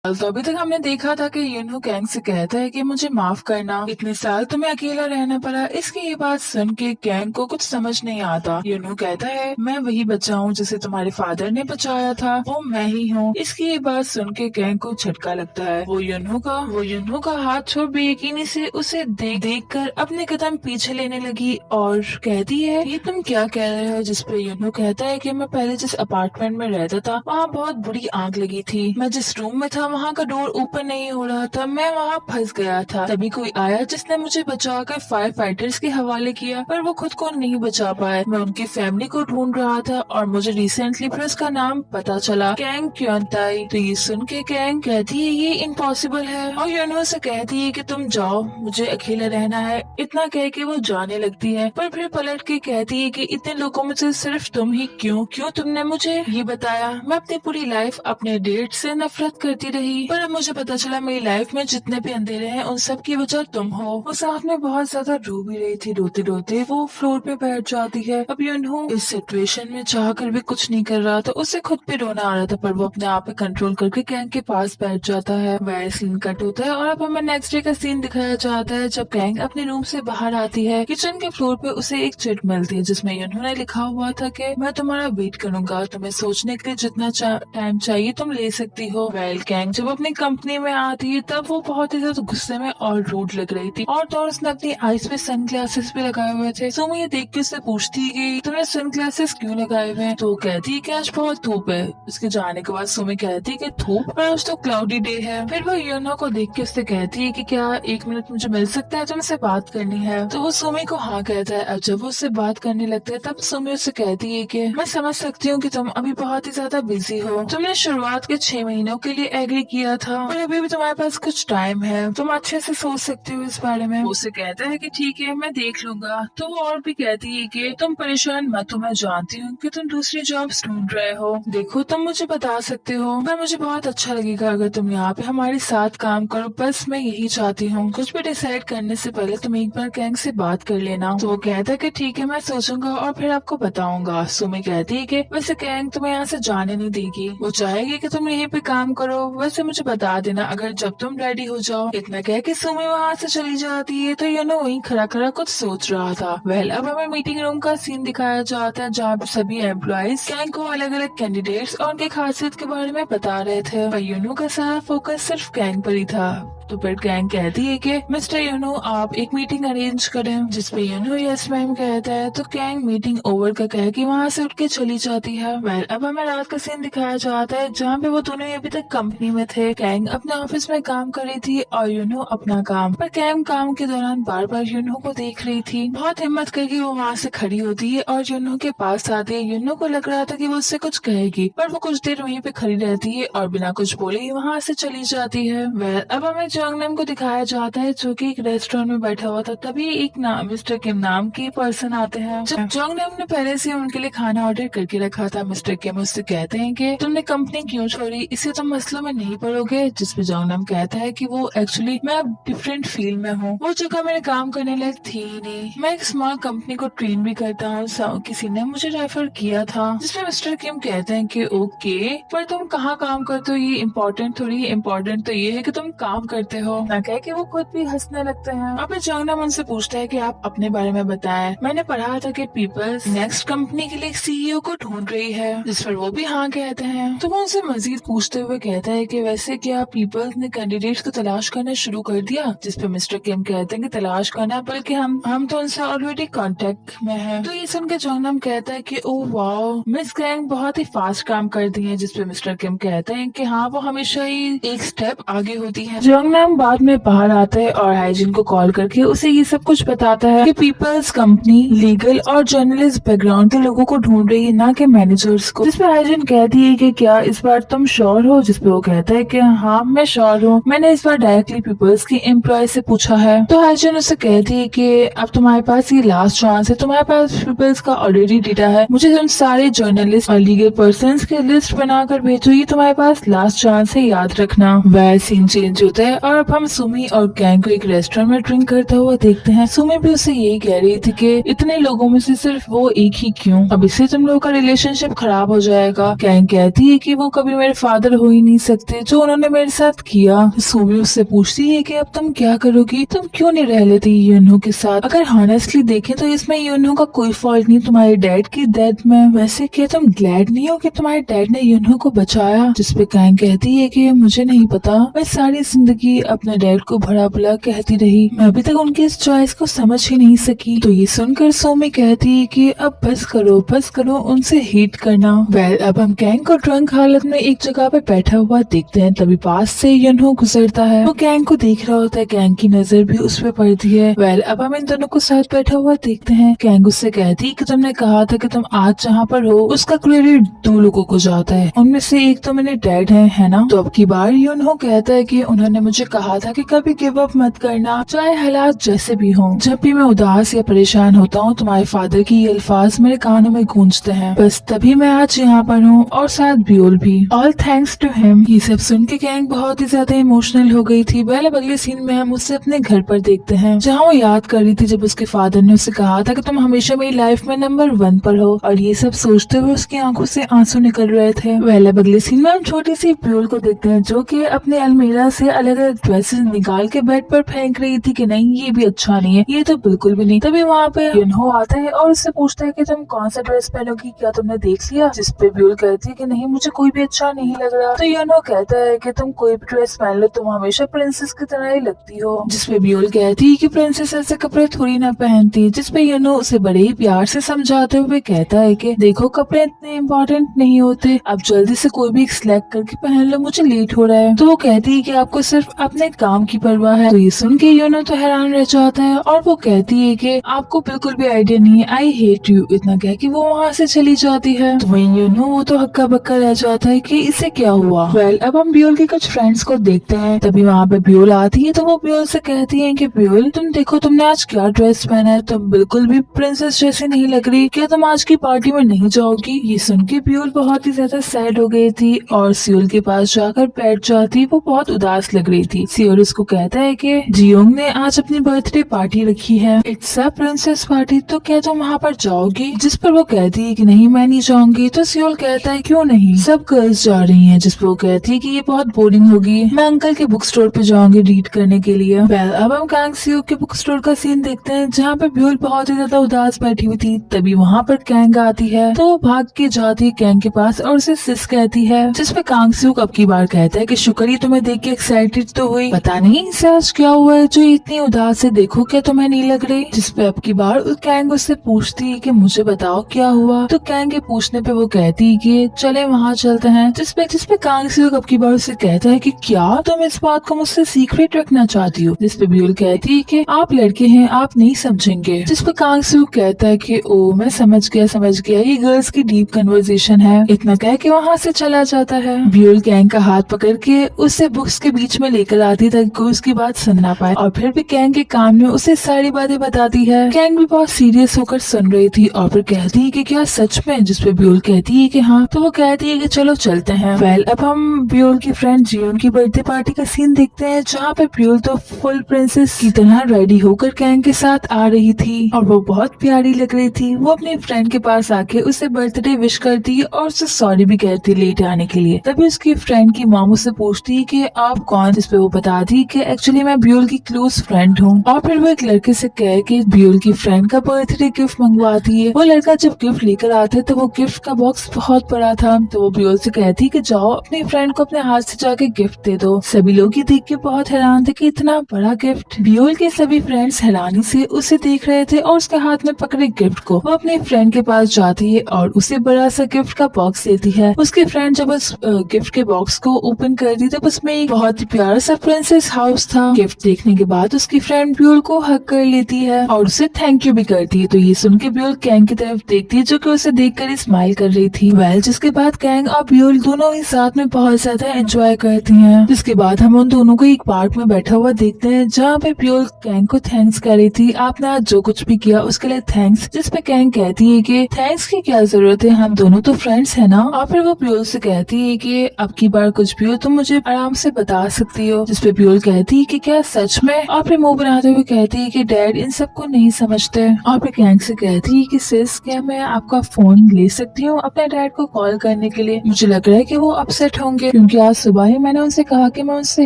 तो अभी तक हमने देखा था कि यूनहो कैंग से कहता है कि मुझे माफ करना, इतने साल तुम्हें अकेला रहना पड़ा। इसकी ये बात सुन के कैंग को कुछ समझ नहीं आता। यूनहो कहता है मैं वही बच्चा हूँ जिसे तुम्हारे फादर ने बचाया था, वो मैं ही हूँ। इसकी ये बात सुन के कैंग को झटका लगता है। वो यूनहो का हाथ छोड़ बेयकीनी से उसे देख कर अपने कदम पीछे लेने लगी और कहती है ये तुम क्या कह रहे हो। जिसपे यूनहो कहता है कि मैं पहले जिस अपार्टमेंट में रहता था वहाँ बहुत बुरी आग लगी थी। मैं जिस रूम में था वहाँ का डोर ओपन नहीं हो रहा था, मैं वहाँ फंस गया था। तभी कोई आया जिसने मुझे बचाकर फायर फाइटर्स के हवाले किया, पर वो खुद को नहीं बचा पाए। मैं उनकी फैमिली को ढूंढ रहा था और मुझे रिसेंटली फिर उसका नाम पता चला, कैंग क्योंताई। तो ये सुन के कैंग कहती है ये इम्पॉसिबल है और यूनो से कहती है कि तुम जाओ, मुझे अकेला रहना है। इतना कह के वो जाने लगती है, पर फिर पलट के कहती है कि इतने लोगों में से सिर्फ तुम ही क्यों तुमने मुझे ये बताया। मैं अपनी पूरी लाइफ अपने डेट से नफरत करती रही, पर अब मुझे पता चला मेरी लाइफ में जितने भी अंधेरे हैं उन सब की वजह तुम हो। वो साथ में बहुत ज्यादा रो भी रही थी। रोते रोते वो फ्लोर पे बैठ जाती है। अब यूनहो इस सिचुएशन में चाहकर भी कुछ नहीं कर रहा था, उसे खुद पे रोना आ रहा था, पर वो अपने आप पे कंट्रोल करके कैंग के पास बैठ जाता है। वह सीन कट होता है और अब हमें नेक्स्ट डे का सीन दिखाया जाता है जब कैंग अपने रूम से बाहर आती है। किचन के फ्लोर पे उसे एक चिट मिलती है जिसमें यूनहो ने लिखा हुआ था कि मैं तुम्हारा वेट करूंगा, तुम्हें सोचने के लिए जितना टाइम चाहिए तुम ले सकती हो। वेल कैंग जब अपनी कंपनी में आती है तब वो बहुत ही ज्यादा गुस्से में और रूड लग रही थी, और तो उसने अपनी आईज पे सन ग्लासेस भी लगाए हुए थे। सुमी ये देख के उससे पूछती है कि तुमने सन ग्लासेस क्यों लगाए हुए हैं। तो वो कहती है कि आज बहुत धूप है। उसके जाने के बाद सुमी कहती है कि धूप, पर आज तो क्लाउडी डे है। फिर वो यूनो को देख के उससे कहती है कि क्या 1 मिनट मुझे मिल सकता है, तुमसे बात करनी है। तो वो सुमी को हाँ कहता है। अब जब वो उससे बात करने लगता है तब सुमी उससे कहती है कि मैं समझ सकती हूँ कि तुम अभी बहुत ही ज्यादा बिजी हो, तुमने शुरुआत के 6 महीनों के लिए एग्री किया था, पर अभी भी तुम्हारे पास कुछ टाइम है, तुम अच्छे से सोच सकते हो इस बारे में। उससे कहता है कि ठीक है मैं देख लूंगा। तो वो और भी कहती है कि तुम परेशान मत हो, मैं जानती हूँ कि तुम दूसरी जॉब ढूंढ रहे हो। देखो तुम मुझे बता सकते हो, पर मुझे बहुत अच्छा लगेगा अगर तुम यहाँ पे हमारे साथ काम करो। बस मैं यही चाहती हूँ। कुछ भी डिसाइड करने से पहले तुम एक बार कैंग से बात कर लेना। तो वो कहता है कि ठीक है मैं सोचूंगा और फिर आपको बताऊंगा। सुमी कहती है कि वैसे कैंग तुम्हें यहाँ से जाने नहीं देगी, वो चाहेगी कि तुम यहीं पे काम करो। वैसे मुझे बता देना अगर जब तुम रेडी हो जाओ। इतना कह के सुमी वहाँ से चली जाती है। तो यूनो वहीं खड़ा खड़ा कुछ सोच रहा था। वेल अब हमें मीटिंग रूम का सीन दिखाया जाता है जहाँ पे सभी एम्प्लॉइज कैंग को अलग अलग कैंडिडेट्स और उनकी खासियत के बारे में बता रहे थे, पर यूनो का सारा फोकस सिर्फ कैंग पर ही था। तो फिर कैंग कहती है कि मिस्टर यूनो आप एक मीटिंग अरेंज करें, जिसपे यूनो यस मैम कहता है। तो कैंग मीटिंग ओवर का कह के वहाँ से उठ के चली जाती है। वेल अब हमें रात का सीन दिखाया जाता है जहाँ पे वो दोनों अभी तक कंपनी में थे। कैंग अपने ऑफिस में काम कर रही थी और यूनो अपना काम, पर कैंग काम के दौरान बार बार यूनो को देख रही थी। बहुत हिम्मत करके वो वहाँ से खड़ी होती है और यूनो के पास आती है। यूनो को लग रहा था कि वो उससे कुछ कहेगी, पर वो कुछ देर वहीं पे खड़ी रहती है और बिना कुछ बोले ही वहाँ से चली जाती है। वेल अब हमें जोंगनम को दिखाया जाता है जो कि एक रेस्टोरेंट में बैठा हुआ था। तभी एक नाम मिस्टर किम नाम की पर्सन आते हैं। जब जोंगनम ने पहले से उनके लिए खाना ऑर्डर करके रखा था, मिस्टर किम उससे कहते हैं कि तुमने कंपनी क्यों छोड़ी, इससे तुम मसलों में नहीं पड़ोगे। जिसपे जोंगनम कहता है कि वो एक्चुअली मैं अब डिफरेंट फील्ड में हूँ, वो जगह मेरे काम करने लायक थी ही नहीं। मैं एक स्मॉल कंपनी को ट्रेन भी करता हूँ, किसी ने मुझे रेफर किया था। जिसमें मिस्टर किम कहते हैं कि ओके, पर तुम कहाँ काम करते हो ये इम्पोर्टेंट थोड़ी, इम्पोर्टेंट तो ये है कि तुम काम करते हो। ना कह के वो खुद भी हंसने लगते हैं। अब जोंगनम उनसे पूछता है कि आप अपने बारे में बताएं, मैंने पढ़ा था कि पीपल्स नेक्स्ट कंपनी के लिए एक सीईओ को ढूंढ रही है। जिस पर वो भी हाँ कहते हैं। तो वो उनसे मजीद पूछते हुए कहता है कि वैसे क्या पीपल्स ने कैंडिडेट्स को तलाश करना शुरू कर दिया। जिस पे मिस्टर किम कहते हैं कि तलाश करना, बल्कि हम तो उनसे ऑलरेडी कांटेक्ट में हैं। तो ये सुन के जोंगनम कहता है कि ओह वाओ, मिस कैंग बहुत ही फास्ट काम करती है। जिस पे मिस्टर किम कहते हैं कि हाँ वो हमेशा ही एक स्टेप आगे होती है। जोंगनम बाद में बाहर आता है और हाइजिन को कॉल करके उसे ये सब कुछ बताता है कि पीपल्स कंपनी लीगल और जर्नलिस्ट बैकग्राउंड के लोगों को ढूंढ रही है, ना कि मैनेजर्स को। जिसपे हाइजिन कहती है कि क्या इस बार तुम श्योर हो। जिसपे वो कहता है कि हाँ मैं श्योर हूँ, मैंने इस बार डायरेक्टली पीपल्स की एम्प्लॉय से पूछा है। तो हाइजिन उसे कहती है कि अब तुम्हारे पास ये लास्ट चांस है, तुम्हारे पास पीपल्स का ऑलरेडी डेटा है, मुझे तुम सारे जर्नलिस्ट और लीगल पर्सन की लिस्ट बनाकर भेजो, ये तुम्हारे पास लास्ट चांस है, याद रखना। वह सीन चेंज होता है और अब हम सुमी और कैंग को एक रेस्टोरेंट में ड्रिंक करता हुआ देखते हैं। सुमी भी उसे यही कह रही थी कि इतने लोगों में से सिर्फ वो एक ही क्यों, अब इससे तुम लोगों का रिलेशनशिप खराब हो जाएगा। कैंग कहती है कि वो कभी मेरे फादर हो ही नहीं सकते जो उन्होंने मेरे साथ किया। सुमी उससे पूछती है कि अब तुम क्या करोगी, तुम क्यों नहीं रह लेती यूनहो के साथ। अगर हॉनेस्टली देखें तो इसमें यूनहो का कोई फॉल्ट नहीं तुम्हारे डैड की डेथ में। वैसे क्या तुम ग्लैड नहीं हो कि तुम्हारे डैड ने यूनहो को बचाया। जिसपे कैंग कहती है कि मुझे नहीं पता, मैं सारी जिंदगी अपने डैड को भला भला कहती रही, मैं अभी तक उनकी इस चॉइस को समझ ही नहीं सकी। तो ये सुनकर सोमी कहती है कि अब बस करो उनसे हेट करना। वेल अब हम कैंग को ड्रंक हालत में एक जगह पे बैठा हुआ देखते हैं। तभी पास से यूनहो गुजरता है, वो कैंग को देख रहा होता है, कैंग की नजर भी उस पे पड़ती है। वेल अब हम इन दोनों को साथ बैठा हुआ देखते हैं। कैंग उससे कहती है कि तुमने कहा था कि तुम आज जहाँ पर हो उसका क्रेडिट 2 लोगों को जाता है, उनमें से एक तो मेरे डैड है ना। तो अब की बार यूनहो कहता है कि उन्होंने मुझे कहा था कि कभी गिव अप मत करना, चाहे हालात जैसे भी हों। जब भी मैं उदास या परेशान होता हूँ तुम्हारे फादर की ये अल्फाज मेरे कानों में गूंजते हैं, बस तभी मैं आज यहाँ पर हूँ और साथ ब्यूल भी, ऑल थैंक्स टू हिम। ये सब सुन के कैंग बहुत ही ज्यादा इमोशनल हो गई थी। वेल अब अगले सीन में हम उसे अपने घर पर देखते हैं जहाँ वो याद कर रही थी जब उसके फादर ने उसे कहा था कि तुम हमेशा मेरी लाइफ में नंबर 1 पर हो, और ये सब सोचते हुए उसकी आंखों से आंसू निकल रहे थे। वेल अब अगले सीन में हम छोटी सी ब्यूल को देखते हैं जो कि अपने अलमीरा से अलग अलग ड्रेसेस निकाल के बेड पर फेंक रही थी कि नहीं ये भी अच्छा नहीं है, ये तो बिल्कुल भी नहीं। तभी वहाँ पे यूनहो आता है और उससे पूछता है कि तुम कौन सा ड्रेस पहनोगी, क्या तुमने देख लिया। जिसपे ब्यूल कहती है कि नहीं मुझे कोई भी अच्छा नहीं लग रहा। तो यूनहो कहता है कि तुम कोई भी ड्रेस पहन लो, तुम हमेशा प्रिंसेस की तरह ही लगती हो। जिसपे ब्यूल कहती है कि प्रिंसेस ऐसे कपड़े थोड़ी ना पहनती। जिसपे यूनहो उसे बड़े ही प्यार से समझाते हुए कहता है कि देखो कपड़े इतने इम्पोर्टेंट नहीं होते, अब जल्दी से कोई भी सिलेक्ट करके पहन लो, मुझे लेट हो रहा है। तो वो कहती है कि आपको सिर्फ अपने काम की परवाह है। तो ये सुन के यूनहो तो हैरान रह जाता है और वो कहती है कि आपको बिल्कुल भी आइडिया नहीं है, आई हेट यू। इतना कह के वो वहाँ से चली जाती है। तो वहीं यूनहो वो तो हक्का बक्का रह जाता है कि इसे क्या हुआ। वेल अब हम ब्यूल के कुछ फ्रेंड्स को देखते हैं। तभी वहाँ पे ब्यूल आती है तो वो ब्यूल से कहती है कि ब्यूल तुम देखो तुमने आज क्या ड्रेस पहना है, तुम बिल्कुल भी प्रिंसेस जैसी नहीं लग रही, क्या तुम आज की पार्टी में नहीं जाओगी। ये सुन के ब्यूल बहुत ही ज्यादा सैड हो गई थी और सियोल के पास जाकर बैठ जाती। वो बहुत उदास लग रही थी। सियोल उसको कहता है कि जियोंग ने आज अपनी बर्थडे पार्टी रखी है, इट्स अ प्रिंसेस पार्टी, तो क्या तुम वहाँ पर जाओगी। जिस पर वो कहती है कि नहीं मैं नहीं जाऊंगी। तो सियोल कहता है क्यों नहीं, सब गर्ल्स जा रही हैं। जिस पर वो कहती है कि ये बहुत बोरिंग होगी, मैं अंकल के बुक स्टोर पे जाऊंगी रीड करने के लिए। वेल अब हम कैंग सियो के बुक स्टोर का सीन देखते हैं जहाँ पे ब्यूल बहुत ही ज्यादा उदास बैठी हुई थी। तभी वहाँ पर कैंग आती है तो वो भाग के जाती है कैंग के पास और उसे सिस कहती है। जिसपे कांग सियो अब की बार कहता है कि शुक्र ही तुम्हें देख के एक्साइटेड तो हुई, पता नहीं इसे आज क्या हुआ है जो इतनी उदास है, देखो क्या तुम्हें नहीं लग रही। जिसपे अब की बार कैंग उससे पूछती है कि मुझे बताओ क्या हुआ। तो कैंग के पूछने पे वो कहती है कि चले वहाँ चलते हैं। जिसपे कांग सियो अब की बार उसे कहता है कि क्या तुम इस बात को मुझसे सीक्रेट रखना चाहती हो। जिसपे ब्यूल कहती है कि आप लड़के हैं आप नहीं समझेंगे। जिसपे कांग सियो कहता है कि ओ मैं समझ गया ये गर्ल्स की डीप कन्वर्सेशन है। इतना कह के वहाँ से चला जाता है। ब्यूल कैंग का हाथ पकड़ के उसे बुक्स के बीच में लेकर आती ताकि कोई उसकी बात सुन ना पाए और फिर भी कैंग के कान में उसे सारी बातें बताती है। कैंग भी बहुत सीरियस होकर सुन रही थी और फिर कहती है कि क्या सच में। जिसपे ब्यूल कहती है कि हाँ। तो वो कहती है कि चलो चलते हैं। वेल अब हम ब्यूल की फ्रेंड जियोन की बर्थडे पार्टी का सीन देखते हैं जहाँ पे ब्यूल तो फुल प्रिंसेस की तरह रेडी होकर कैंग के साथ आ रही थी और वो बहुत प्यारी लग रही थी। वो अपनी फ्रेंड के पास आके उसे बर्थडे विश करती और उसे सॉरी भी कहती लेट आने के लिए। तभी उसकी फ्रेंड की मामू से पूछती है कि आप कौन। जिसपे वो बताती कि एक्चुअली मैं ब्यूल की क्लोज फ्रेंड हूँ। और फिर वो एक लड़के से कह के ब्यूल की फ्रेंड का बर्थडे गिफ्ट मंगवाती है। वो लड़का जब गिफ्ट लेकर आते तो वो गिफ्ट का बॉक्स बहुत बड़ा था। तो वो ब्यूल से कहती कि जाओ अपनी फ्रेंड को अपने हाथ से जाके गिफ्ट दे दो। सभी लोग ये देख के बहुत हैरान थे कि इतना बड़ा गिफ्ट। ब्यूल के सभी फ्रेंड्स हैरानी से उसे देख रहे थे और उसके हाथ में पकड़े गिफ्ट को वो अपनी फ्रेंड के पास जाती है और उसे बड़ा सा गिफ्ट का बॉक्स देती है। उसकी फ्रेंड जब उस गिफ्ट के बॉक्स को ओपन करती तब उसमें एक बहुत ही प्यारा सा प्रिंसेस हाउस था। गिफ्ट देखने के बाद उसकी फ्रेंड ब्यूल को हग कर लेती है और उसे थैंक यू भी करती है। तो ये सुन के ब्यूल कैंग की तरफ देखती है जो कि उसे देखकर स्माइल कर रही थी। वेल जिसके बाद कैंग और ब्यूल दोनों ही साथ में बहुत ज्यादा एंजॉय करती हैं। जिसके बाद हम उन दोनों को एक पार्क में बैठा हुआ देखते हैं जहाँ पे ब्यूल कैंग को थैंक्स कर रही थी, आपने आज जो कुछ भी किया उसके लिए थैंक्स। जिसपे कैंग कहती है कि थैंक्स की क्या जरूरत है, हम दोनों तो फ्रेंड्स है ना। और फिर वो ब्यूल से कहती है कि अब की बार कुछ भी हो तुम मुझे आराम से बता सकती हो। हो। जिसपे ब्यूल कहती है कि क्या सच में? और फिर मुंह बनाते हुए कहती है कि डैड इन सबको नहीं समझते। और फिर कैंग से कहती है कि सिस क्या मैं आपका फोन ले सकती हूँ अपने डैड को कॉल करने के लिए? मुझे लग रहा है कि वो अपसेट होंगे क्योंकि आज सुबह ही मैंने उनसे कहा कि मैं उनसे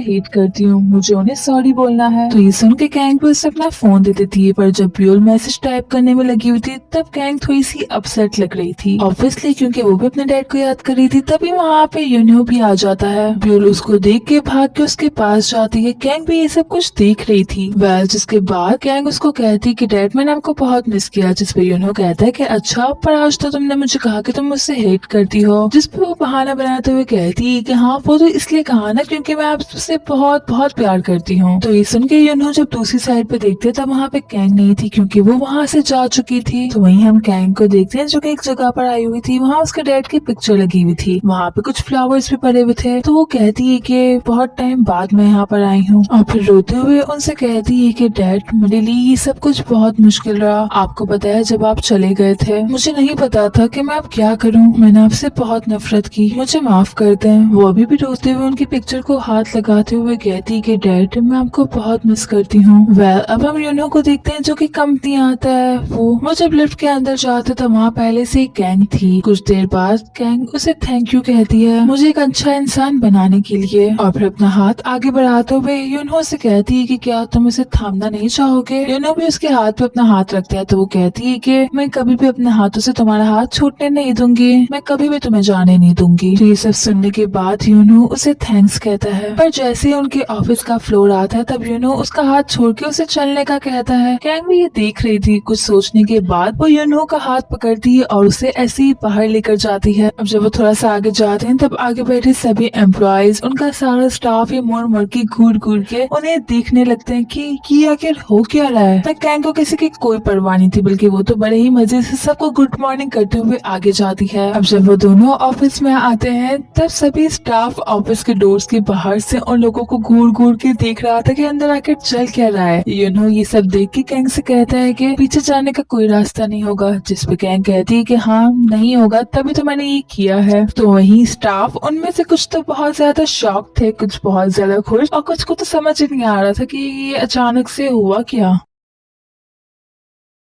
हेट करती हूँ, मुझे उन्हें सॉरी बोलना है। तो ये सुन के कैंग भी उससे अपना फोन दे देती है, पर जब ब्यूल मैसेज टाइप करने में लगी हुई थी तब कैंग थोड़ी सी अपसेट लग रही थी, ऑब्वियसली क्योंकि वो भी अपने डैड को याद कर रही थी। तभी वहाँ पे यूनियो भी आ जाता है। ब्यूल उसको देख के भाग के उसके पास जाती है। कैंग भी ये सब कुछ देख रही थी। वेल जिसके बाद कैंग उसको कहती कि डैड मैंने आपको बहुत मिस किया। जिसपे यूनियो कहता है कि अच्छा पर आज तो तुमने मुझे कहा कि तुम मुझसे हेट करती हो। जिसपे वो बहाना बनाते हुए कहती है कि हाँ वो तो इसलिए कहा ना क्योंकि मैं आपसे बहुत बहुत प्यार करती हूँ। तो ये सुन के यूनियो जब दूसरी साइड पे देखते तब वहाँ पे कैंग नहीं थी क्योंकि वो वहाँ से जा चुकी थी। तो वहीं हम कैंग को देखते हैं जो कि एक जगह पर आई हुई थी। वहाँ उसके डैड की पिक्चर लगी हुई थी, वहाँ पे कुछ फ्लावर्स भी पड़े हुए थे। तो वो कहती है कि बहुत टाइम बाद मैं यहाँ पर आई हूँ और फिर रोते हुए उनसे कहती है कि डैड मेरे लिए ये सब कुछ बहुत मुश्किल रहा। आपको पता है जब आप चले गए थे मुझे नहीं पता था कि मैं अब क्या करूँ, मैंने आपसे बहुत नफरत की, मुझे माफ कर दें। वो अभी भी रोते हुए उनकी पिक्चर को हाथ लगाते हुए कहती कि डैड मैं आपको बहुत मिस करती हूँ। वेल अब हम यूनो को देखते हैं जो कि कंपनी आता है। वो जब लिफ्ट के अंदर जाते तो वहाँ पहले से कैंग थी। कुछ देर बाद कैंग उसे थैंक यू कहती है मुझे एक अच्छा इंसान बनाने के लिए, और फिर अपना हाथ आगे बढ़ाते हुए यूनो से कहती है कि क्या तुम इसे थामना नहीं चाहोगे? यूनो भी उसके हाथ पे अपना हाथ रखता है तो वो कहती है कि मैं कभी भी अपने हाथों से तुम्हारा हाथ छूटने नहीं दूंगी, मैं कभी भी तुम्हें जाने नहीं दूंगी। तो ये सब सुनने के बाद यूनो उसे थैंक्स कहता है, पर जैसे ही उनके ऑफिस का फ्लोर आता है तब यूनो उसका हाथ छोड़ के उसे चलने का कहता है। कैंग भी ये देख रही थी। कुछ सोचने के बाद वो यूनो का हाथ पकड़ती है और उसे ऐसे ही बाहर लेकर जाती है। अब जब वो थोड़ा सा आगे जाते हैं तब आगे बैठे सभी एम्प्लॉयज उनका सारा स्टाफ ये मुड़ मुड़ के घूर घूर के उन्हें देखने लगते हैं कि आखिर हो क्या रहा है। पर कैंग को किसी की कोई परवाह नहीं थी, बल्कि वो तो बड़े ही मजे से सबको गुड मॉर्निंग करते हुए आगे जाती है। अब जब वो दोनों ऑफिस में आते हैं तब सभी स्टाफ ऑफिस के डोर्स के बाहर से उन लोगों को घूर घूर के देख रहा था कि अंदर आकर चल क्या रहा है। ये सब देख के कैंग से कहता है कि पीछे जाने का कोई रास्ता नहीं होगा। जिसपे कैंग कहती है कि हाँ नहीं होगा तभी तो मैंने ये किया है। तो वहीं स्टाफ उनमें से कुछ तो बहुत ज्यादा शॉक थे, कुछ बहुत ज्यादा खुश और कुछ को तो समझ ही नहीं आ रहा था कि ये अचानक से हुआ क्या।